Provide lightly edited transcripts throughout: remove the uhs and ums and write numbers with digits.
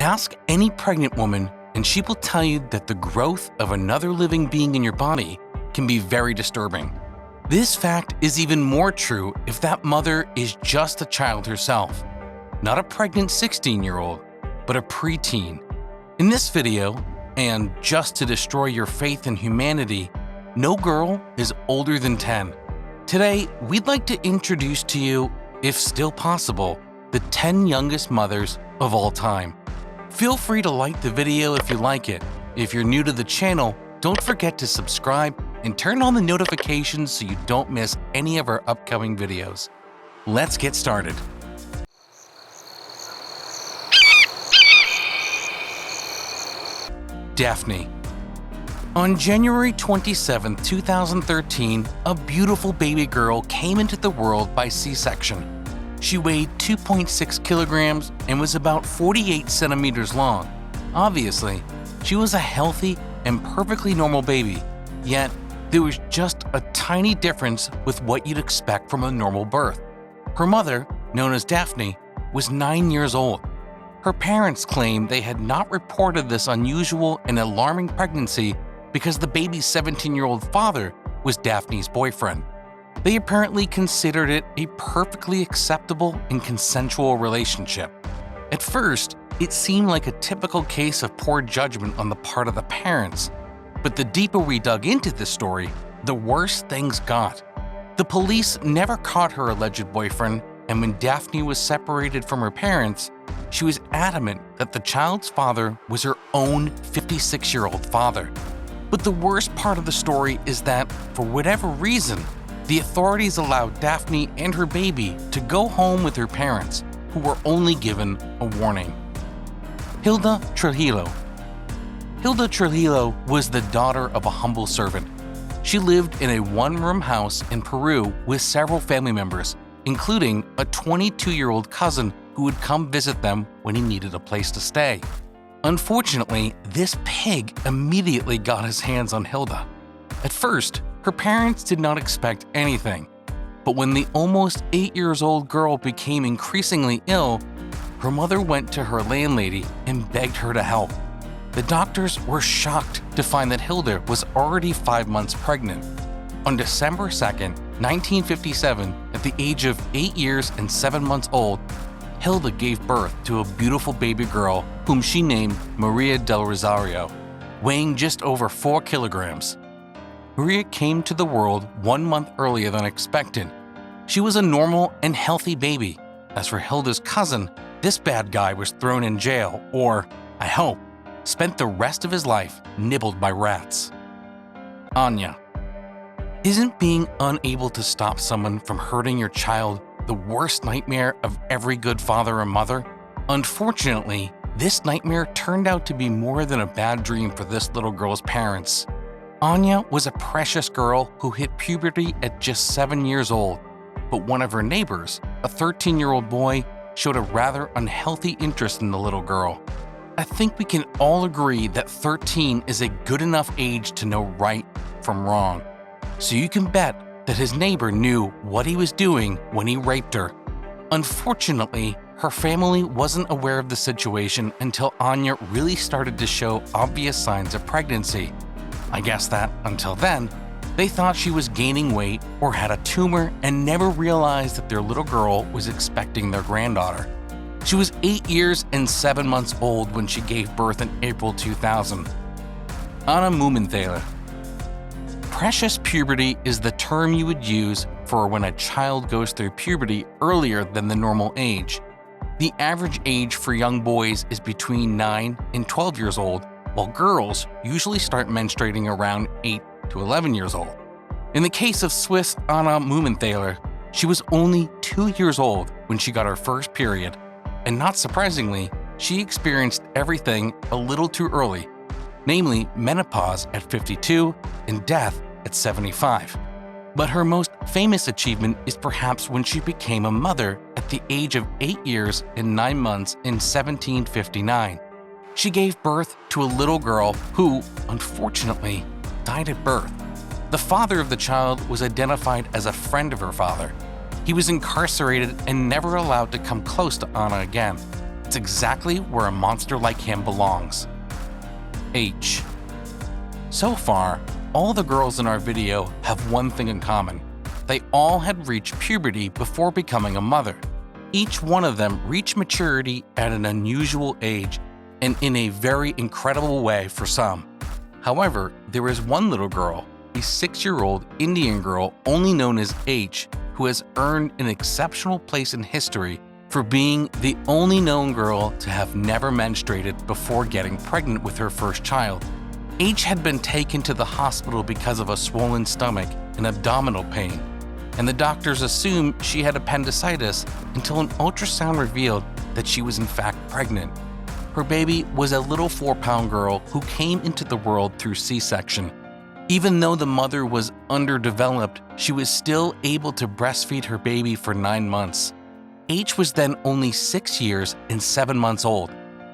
Ask any pregnant woman and she will tell you that the growth of another living being in your body can be very disturbing. This fact is even more true if that mother is just a child herself, not a pregnant 16-year-old, but a preteen. In this video, and just to destroy your faith in humanity, no girl is older than 10. Today, we'd like to introduce to you, if still possible, the 10 youngest mothers of all time. Feel free to like the video if you like it. If you're new to the channel, don't forget to subscribe and turn on the notifications so you don't miss any of our upcoming videos. Let's get started. Daphne. On January 27, 2013, a beautiful baby girl came into the world by C-section. She weighed 2.6 kilograms and was about 48 centimeters long. Obviously, she was a healthy and perfectly normal baby, yet there was just a tiny difference with what you'd expect from a normal birth. Her mother, known as Daphne, was 9 years old. Her parents claimed they had not reported this unusual and alarming pregnancy because the baby's 17-year-old father was Daphne's boyfriend. They apparently considered it a perfectly acceptable and consensual relationship. At first, it seemed like a typical case of poor judgment on the part of the parents, but the deeper we dug into this story, the worse things got. The police never caught her alleged boyfriend, and when Daphne was separated from her parents, she was adamant that the child's father was her own 56-year-old father. But the worst part of the story is that, for whatever reason, the authorities allowed Daphne and her baby to go home with her parents, who were only given a warning. Hilda Trujillo. Hilda Trujillo was the daughter of a humble servant. She lived in a one-room house in Peru with several family members, including a 22-year-old cousin who would come visit them when he needed a place to stay. Unfortunately, this pig immediately got his hands on Hilda. At first, her parents did not expect anything, but when the almost 8-year-old girl became increasingly ill, her mother went to her landlady and begged her to help. The doctors were shocked to find that Hilda was already 5 months pregnant. On December 2, 1957, at the age of 8 years and 7 months old, Hilda gave birth to a beautiful baby girl whom she named Maria del Rosario, weighing just over 4 kilograms. Maria came to the world 1 month earlier than expected. She was a normal and healthy baby. As for Hilda's cousin, this bad guy was thrown in jail or, I hope, spent the rest of his life nibbled by rats. Anya. Isn't being unable to stop someone from hurting your child the worst nightmare of every good father or mother? Unfortunately, this nightmare turned out to be more than a bad dream for this little girl's parents. Anya was a precious girl who hit puberty at just 7 years old, but one of her neighbors, a 13-year-old boy, showed a rather unhealthy interest in the little girl. I think we can all agree that 13 is a good enough age to know right from wrong, so you can bet that his neighbor knew what he was doing when he raped her. Unfortunately, her family wasn't aware of the situation until Anya really started to show obvious signs of pregnancy. I guess that, until then, they thought she was gaining weight or had a tumor and never realized that their little girl was expecting their granddaughter. She was 8 years and 7 months old when she gave birth in April 2000. Anna Moomenthaler. Precious puberty is the term you would use for when a child goes through puberty earlier than the normal age. The average age for young boys is between 9 and 12 years old, while girls usually start menstruating around 8 to 11 years old. In the case of Swiss Anna Moomenthaler, she was only 2 years old when she got her first period, and not surprisingly, she experienced everything a little too early, namely menopause at 52 and death at 75. But her most famous achievement is perhaps when she became a mother at the age of 8 years and 9 months in 1759. She gave birth to a little girl who, unfortunately, died at birth. The father of the child was identified as a friend of her father. He was incarcerated and never allowed to come close to Anna again. It's exactly where a monster like him belongs. H. So far, all the girls in our video have one thing in common. They all had reached puberty before becoming a mother. Each one of them reached maturity at an unusual age and in a very incredible way for some. However, there is one little girl, a 6-year-old Indian girl only known as H, who has earned an exceptional place in history for being the only known girl to have never menstruated before getting pregnant with her first child. H had been taken to the hospital because of a swollen stomach and abdominal pain, and the doctors assumed she had appendicitis until an ultrasound revealed that she was in fact pregnant. Her baby was a little 4-pound girl who came into the world through C-section. Even though the mother was underdeveloped, she was still able to breastfeed her baby for 9 months. H was then only 6 years and 7 months old.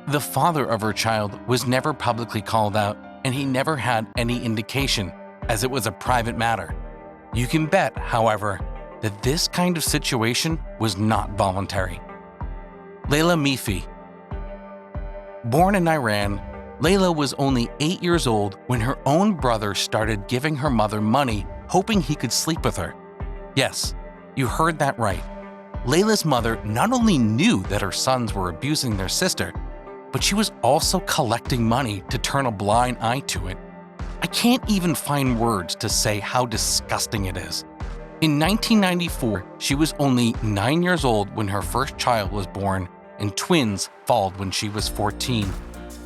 The father of her child was never publicly called out, and he never had any indication, as it was a private matter. You can bet, however, that this kind of situation was not voluntary. Leila MiFi. Born in Iran, Leila was only 8 years old when her own brother started giving her mother money, hoping he could sleep with her. Yes, you heard that right. Leila's mother not only knew that her sons were abusing their sister, but she was also collecting money to turn a blind eye to it. I can't even find words to say how disgusting it is. In 1994, she was only 9 years old when her first child was born, and twins followed when she was 14.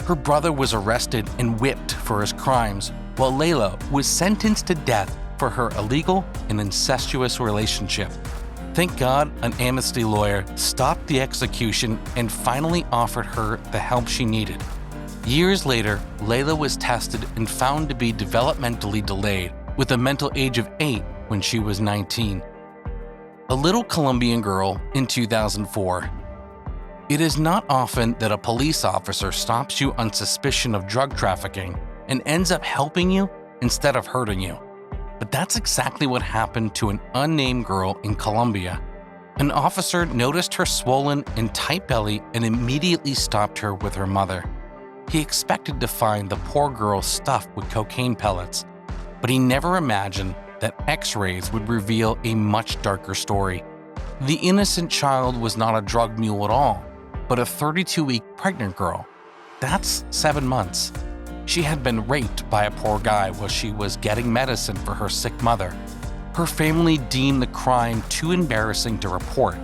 Her brother was arrested and whipped for his crimes, while Leila was sentenced to death for her illegal and incestuous relationship. Thank God an amnesty lawyer stopped the execution and finally offered her the help she needed. Years later, Leila was tested and found to be developmentally delayed, with a mental age of 8 when she was 19. A little Colombian girl in 2004. It is not often that a police officer stops you on suspicion of drug trafficking and ends up helping you instead of hurting you. But that's exactly what happened to an unnamed girl in Colombia. An officer noticed her swollen and tight belly and immediately stopped her with her mother. He expected to find the poor girl stuffed with cocaine pellets, but he never imagined that X-rays would reveal a much darker story. The innocent child was not a drug mule at all, but a 32-week pregnant girl. That's 7 months. She had been raped by a poor guy while she was getting medicine for her sick mother. Her family deemed the crime too embarrassing to report.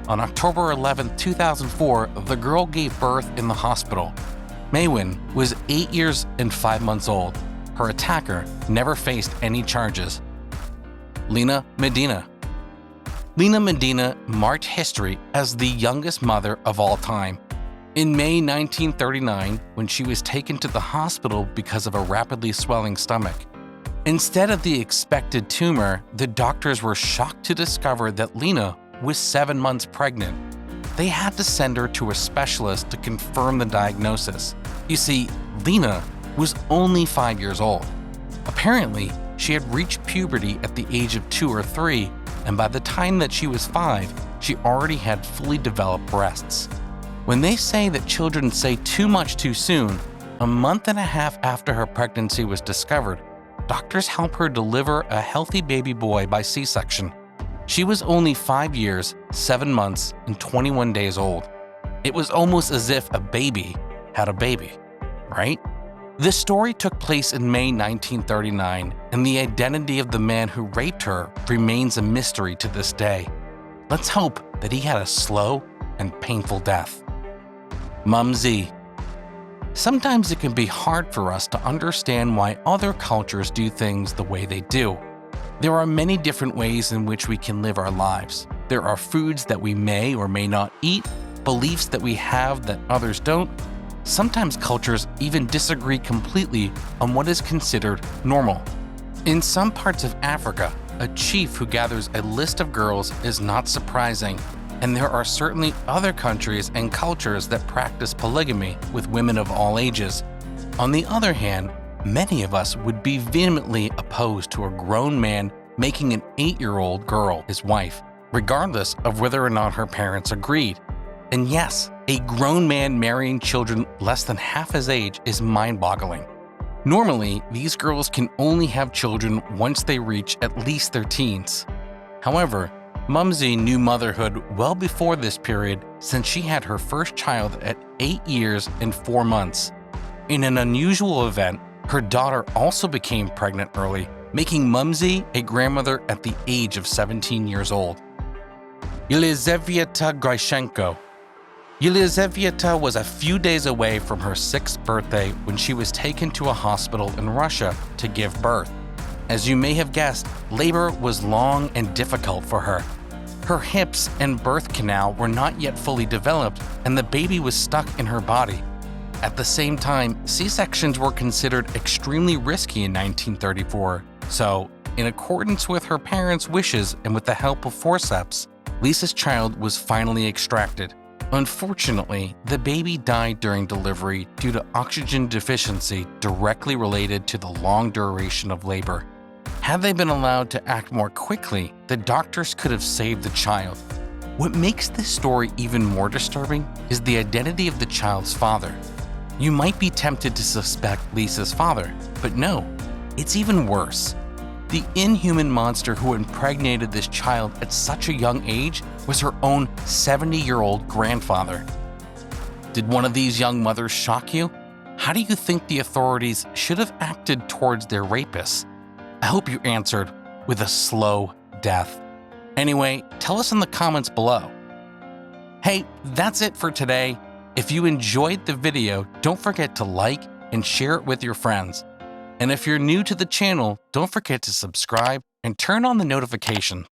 On October 11, 2004, the girl gave birth in the hospital. Maywin was 8 years and 5 months old. Her attacker never faced any charges. Lina Medina. Lina Medina marked history as the youngest mother of all time. In May 1939, when she was taken to the hospital because of a rapidly swelling stomach. Instead of the expected tumor, the doctors were shocked to discover that Lina was 7 months pregnant. They had to send her to a specialist to confirm the diagnosis. You see, Lina was only 5 years old. Apparently, she had reached puberty at the age of 2 or 3, and by the time that she was 5, she already had fully developed breasts. When they say that children say too much too soon, a month and a half after her pregnancy was discovered, doctors help her deliver a healthy baby boy by C-section. She was only 5 years, 7 months, and 21 days old. It was almost as if a baby had a baby, right? This story took place in May 1939, and the identity of the man who raped her remains a mystery to this day. Let's hope that he had a slow and painful death. Mumsy. Sometimes it can be hard for us to understand why other cultures do things the way they do. There are many different ways in which we can live our lives. There are foods that we may or may not eat, beliefs that we have that others don't. Sometimes cultures even disagree completely on what is considered normal. In some parts of Africa, a chief who gathers a list of girls is not surprising, and there are certainly other countries and cultures that practice polygamy with women of all ages. On the other hand, many of us would be vehemently opposed to a grown man making an 8-year-old girl his wife, regardless of whether or not her parents agreed. And yes, A grown man marrying children less than half his age is mind-boggling. Normally, these girls can only have children once they reach at least their teens. However, Mumsy knew motherhood well before this period since she had her first child at 8 years and 4 months. In an unusual event, her daughter also became pregnant early, making Mumsy a grandmother at the age of 17 years old. Yelizaveta Gryshenko. Yelizaveta was a few days away from her 6th birthday when she was taken to a hospital in Russia to give birth. As you may have guessed, labor was long and difficult for her. Her hips and birth canal were not yet fully developed, and the baby was stuck in her body. At the same time, C-sections were considered extremely risky in 1934, so, in accordance with her parents' wishes and with the help of forceps, Lisa's child was finally extracted. Unfortunately, the baby died during delivery due to oxygen deficiency directly related to the long duration of labor. Had they been allowed to act more quickly, the doctors could have saved the child. What makes this story even more disturbing is the identity of the child's father. You might be tempted to suspect Lisa's father, but no, it's even worse. The inhuman monster who impregnated this child at such a young age was her own 70-year-old grandfather. Did one of these young mothers shock you? How do you think the authorities should have acted towards their rapists? I hope you answered with a slow death. Anyway, tell us in the comments below. Hey, that's it for today. If you enjoyed the video, don't forget to like and share it with your friends. And if you're new to the channel, don't forget to subscribe and turn on the notification